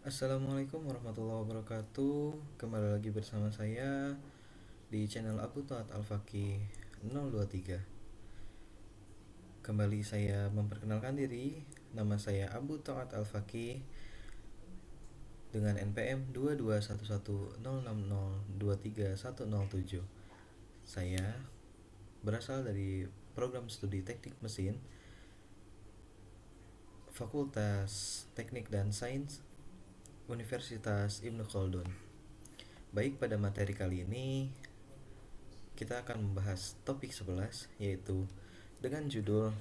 Assalamualaikum warahmatullahi wabarakatuh. Kembali lagi bersama saya di channel Abu Taat Al-Faqih 023. Kembali saya memperkenalkan diri. Nama saya Abu Taat Al-Faqih dengan NPM 221106023107. Saya berasal dari program studi Teknik Mesin Fakultas Teknik dan Sains Universitas Ibnu Khaldun. Baik, pada materi kali ini kita akan membahas topik 11, yaitu dengan judul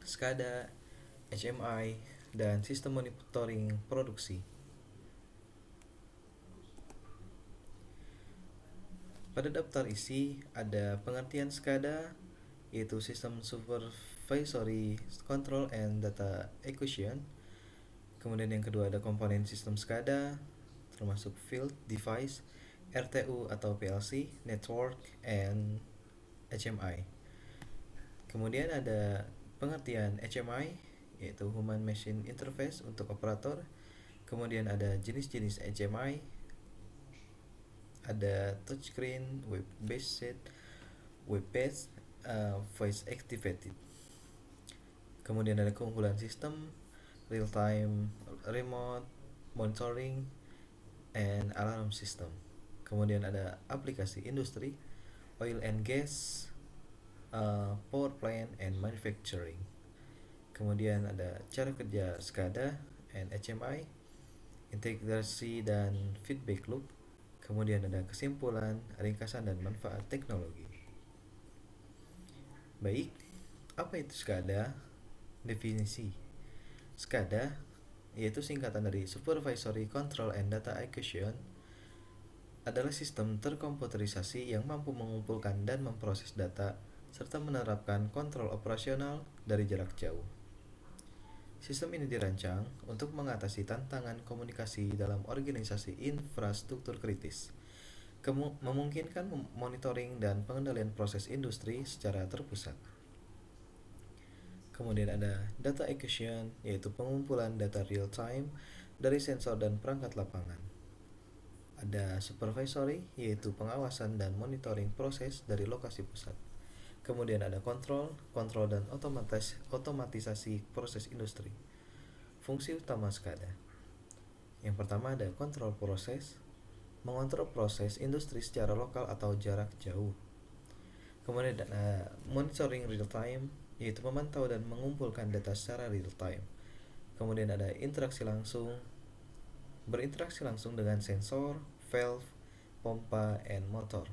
SCADA, HMI, dan sistem monitoring produksi. Pada daftar isi ada pengertian SCADA, yaitu System Supervisory Control and Data Acquisition. Kemudian yang kedua ada komponen sistem SCADA, termasuk Field Device, RTU atau PLC, Network, and HMI. Kemudian ada pengertian HMI, yaitu Human Machine Interface untuk operator. Kemudian ada jenis-jenis HMI, ada touchscreen, web-based, voice activated. Kemudian ada keunggulan sistem, real time, remote monitoring, and alarm system. Kemudian ada aplikasi industri, oil and gas, power plant, and manufacturing. Kemudian ada cara kerja SCADA and HMI, integrasi dan feedback loop. Kemudian ada kesimpulan, ringkasan, dan manfaat teknologi. Baik, apa itu SCADA? Definisi SCADA yaitu singkatan dari Supervisory Control and Data Acquisition, adalah sistem terkomputerisasi yang mampu mengumpulkan dan memproses data serta menerapkan kontrol operasional dari jarak jauh. Sistem ini dirancang untuk mengatasi tantangan komunikasi dalam organisasi infrastruktur kritis, memungkinkan monitoring dan pengendalian proses industri secara terpusat. Kemudian ada data acquisition, yaitu pengumpulan data real time dari sensor dan perangkat lapangan. Ada supervisory, yaitu pengawasan dan monitoring proses dari lokasi pusat. Kemudian ada kontrol dan otomatisasi proses industri. Fungsi utama SCADA. Yang pertama ada kontrol proses, mengontrol proses industri secara lokal atau jarak jauh. Kemudian ada monitoring real time, yaitu memantau dan mengumpulkan data secara real time. Kemudian ada berinteraksi langsung dengan sensor, valve, pompa, and motor.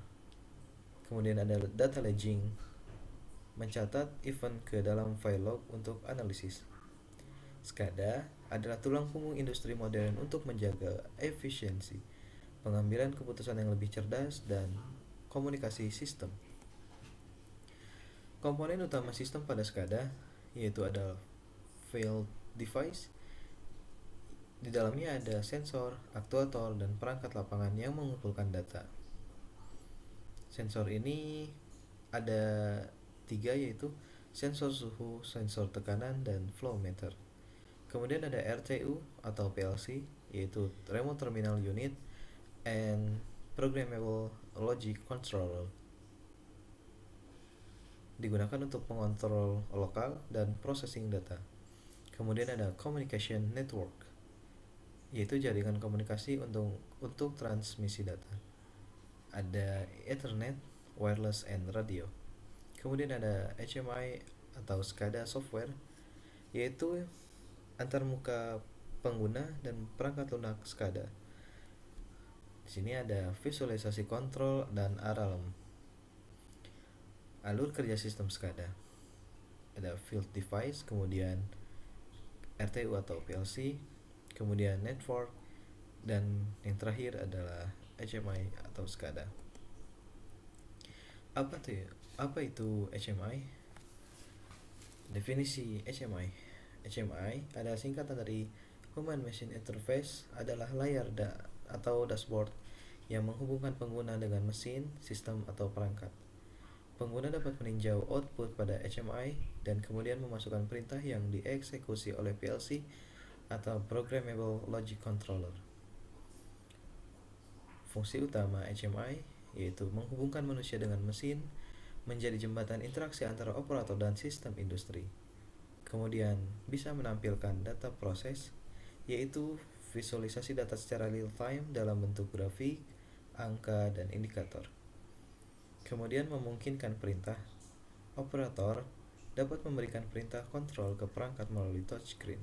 Kemudian ada data logging, mencatat event ke dalam file log untuk analisis. SCADA adalah tulang punggung industri modern untuk menjaga efisiensi, pengambilan keputusan yang lebih cerdas, dan komunikasi sistem. Komponen utama sistem pada SCADA yaitu ada field device. Di dalamnya ada sensor, aktuator, dan perangkat lapangan yang mengumpulkan data. Sensor ini ada 3, yaitu sensor suhu, sensor tekanan, dan flow meter. Kemudian ada RTU atau PLC, yaitu Remote Terminal Unit and Programmable Logic Controller, digunakan untuk mengontrol lokal dan processing data. Kemudian ada Communication Network, yaitu jaringan komunikasi untuk transmisi data. Ada Ethernet, wireless, and radio. Kemudian ada HMI atau SCADA software, yaitu antarmuka pengguna dan perangkat lunak SCADA. Di sini ada visualisasi kontrol dan alarm. Alur kerja sistem SCADA. Ada field device, kemudian RTU atau PLC, kemudian network, dan yang terakhir adalah HMI atau SCADA. Apa itu HMI? Definisi HMI. HMI adalah singkatan dari Human Machine Interface, adalah layar atau dashboard yang menghubungkan pengguna dengan mesin, sistem, atau perangkat. Pengguna dapat meninjau output pada HMI dan kemudian memasukkan perintah yang dieksekusi oleh PLC atau Programmable Logic Controller. Fungsi utama HMI yaitu menghubungkan manusia dengan mesin, menjadi jembatan interaksi antara operator dan sistem industri. Kemudian bisa menampilkan data proses, yaitu visualisasi data secara real time dalam bentuk grafik, angka, dan indikator. Kemudian memungkinkan perintah. Operator dapat memberikan perintah kontrol ke perangkat melalui touchscreen.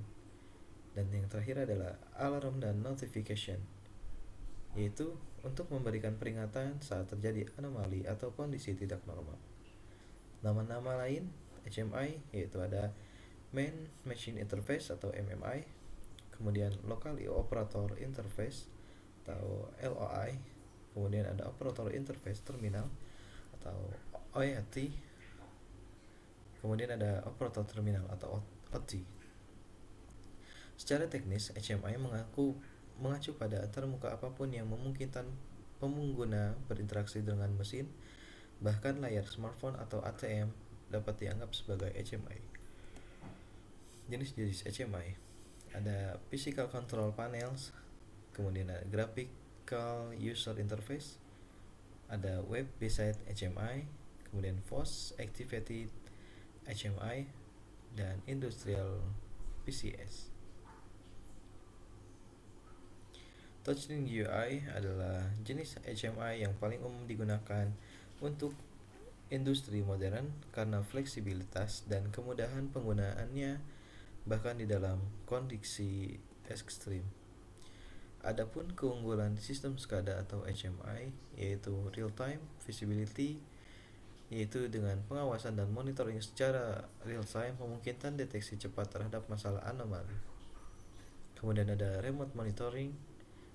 Dan yang terakhir adalah alarm dan notification, yaitu untuk memberikan peringatan saat terjadi anomali atau kondisi tidak normal. Nama-nama lain HMI yaitu ada Main Machine Interface atau MMI, kemudian Local Operator Interface atau LOI, kemudian ada Operator Interface Terminal atau OIT, kemudian ada Operator Terminal atau OT. Secara teknis, HMI mengacu pada antarmuka apapun yang memungkinkan pengguna berinteraksi dengan mesin, bahkan layar smartphone atau ATM dapat dianggap sebagai HMI. Jenis-jenis HMI ada Physical Control Panels, kemudian ada Graphical User Interface, ada Web Based HMI, kemudian Force Activated HMI, dan Industrial PCS. Touchscreen GUI adalah jenis HMI yang paling umum digunakan untuk industri modern karena fleksibilitas dan kemudahan penggunaannya bahkan di dalam kondisi ekstrim. Adapun keunggulan sistem SCADA atau HMI yaitu real time visibility, yaitu dengan pengawasan dan monitoring secara real time memungkinkan deteksi cepat terhadap masalah anomali. Kemudian ada remote monitoring,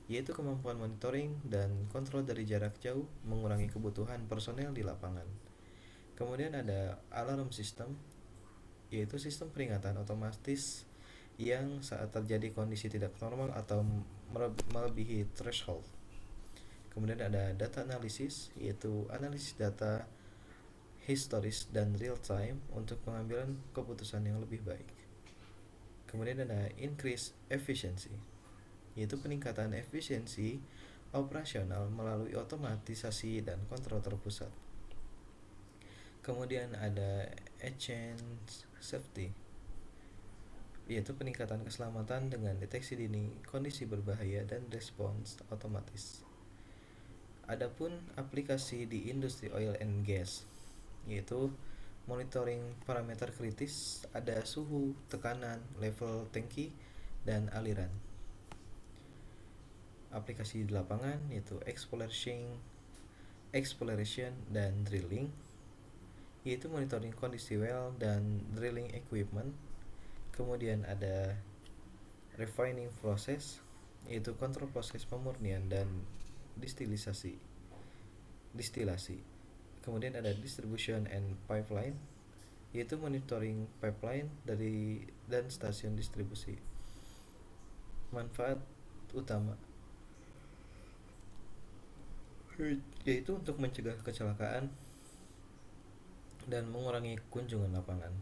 yaitu kemampuan monitoring dan kontrol dari jarak jauh mengurangi kebutuhan personel di lapangan. Kemudian ada alarm system, yaitu sistem peringatan otomatis yang saat terjadi kondisi tidak normal atau melebihi threshold. Kemudian ada data analysis, yaitu analisis data historis dan real time untuk pengambilan keputusan yang lebih baik. Kemudian ada increase efficiency, yaitu peningkatan efisiensi operasional melalui otomatisasi dan kontrol terpusat. Kemudian ada agent safety, yaitu peningkatan keselamatan dengan deteksi dini kondisi berbahaya dan respons otomatis. Adapun aplikasi di industri oil and gas, yaitu monitoring parameter kritis, ada suhu, tekanan, level tangki, dan aliran. Aplikasi di lapangan yaitu exploration dan drilling, yaitu monitoring kondisi well dan drilling equipment. Kemudian ada refining process, yaitu kontrol proses pemurnian dan distilasi. Kemudian ada distribution and pipeline, yaitu monitoring pipeline dan stasiun distribusi. Manfaat utama yaitu untuk mencegah kecelakaan dan mengurangi kunjungan lapangan.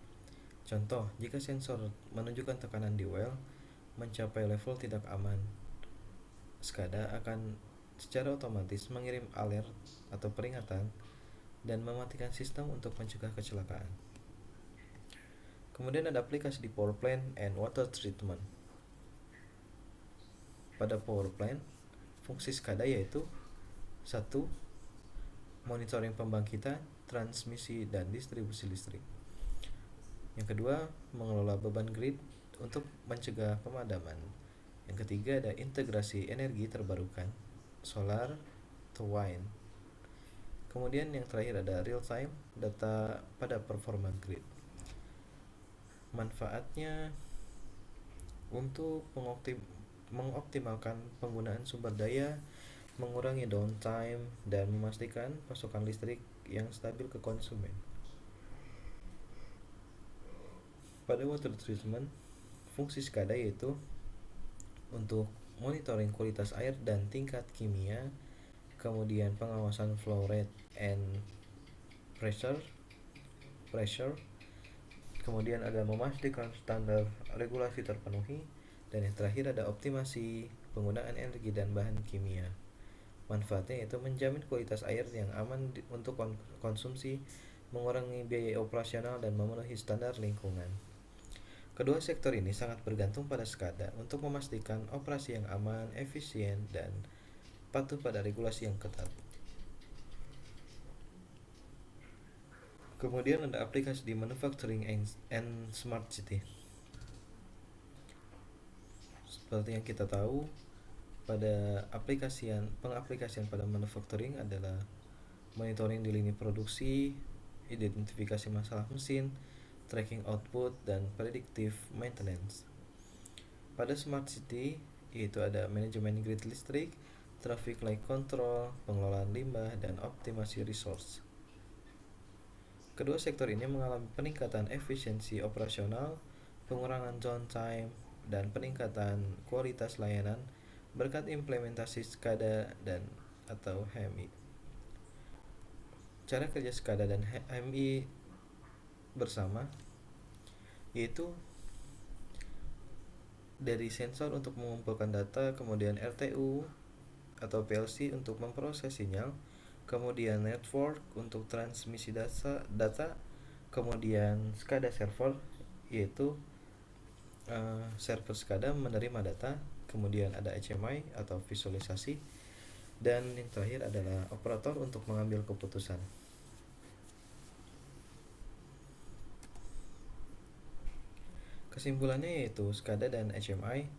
Contoh, jika sensor menunjukkan tekanan di well mencapai level tidak aman, SCADA akan secara otomatis mengirim alert atau peringatan dan mematikan sistem untuk mencegah kecelakaan. Kemudian ada aplikasi di power plant and water treatment. Pada power plant, fungsi SCADA yaitu 1. Monitoring pembangkitan, transmisi, dan distribusi listrik. Yang kedua, mengelola beban grid untuk mencegah pemadaman. Yang ketiga, ada integrasi energi terbarukan, solar to wind. Kemudian yang terakhir ada real time data pada performa grid. Manfaatnya untuk mengoptimalkan penggunaan sumber daya, mengurangi downtime, dan memastikan pasokan listrik yang stabil ke konsumen. Pada water treatment, fungsi SCADA yaitu untuk monitoring kualitas air dan tingkat kimia, kemudian pengawasan flow rate and pressure, kemudian ada memastikan standar regulasi terpenuhi, Dan yang terakhir ada optimasi penggunaan energi dan bahan kimia. Manfaatnya yaitu menjamin kualitas air yang aman untuk konsumsi, mengurangi biaya operasional, dan memenuhi standar lingkungan. Kedua sektor ini sangat bergantung pada SCADA untuk memastikan operasi yang aman, efisien, dan patuh pada regulasi yang ketat. Kemudian ada aplikasi di manufacturing and smart city. Seperti yang kita tahu, pada pengaplikasian pada manufacturing adalah monitoring di lini produksi, identifikasi masalah mesin, tracking output, dan predictive maintenance. Pada smart city, yaitu ada manajemen grid listrik, traffic light control, pengelolaan limbah, dan optimasi resource. Kedua sektor ini mengalami peningkatan efisiensi operasional, pengurangan downtime, dan peningkatan kualitas layanan berkat implementasi SCADA dan atau HMI. Cara kerja SCADA dan HMI bersama yaitu dari sensor untuk mengumpulkan data, kemudian RTU atau PLC untuk memproses sinyal, kemudian network untuk transmisi data, kemudian SCADA server yaitu server SCADA menerima data, kemudian ada HMI atau visualisasi, dan yang terakhir adalah operator untuk mengambil keputusan. Kesimpulannya yaitu SCADA dan HMI.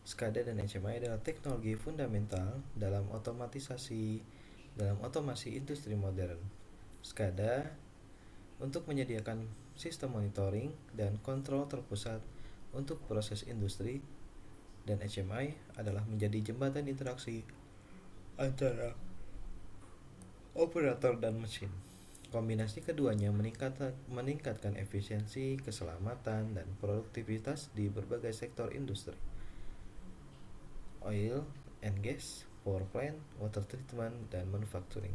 SCADA dan HMI adalah teknologi fundamental dalam otomasi industri modern. SCADA untuk menyediakan sistem monitoring dan kontrol terpusat untuk proses industri, dan HMI adalah menjadi jembatan interaksi antara operator dan mesin. Kombinasi keduanya meningkatkan efisiensi, keselamatan, dan produktivitas di berbagai sektor industri. Oil and gas, power plant, water treatment, dan manufacturing.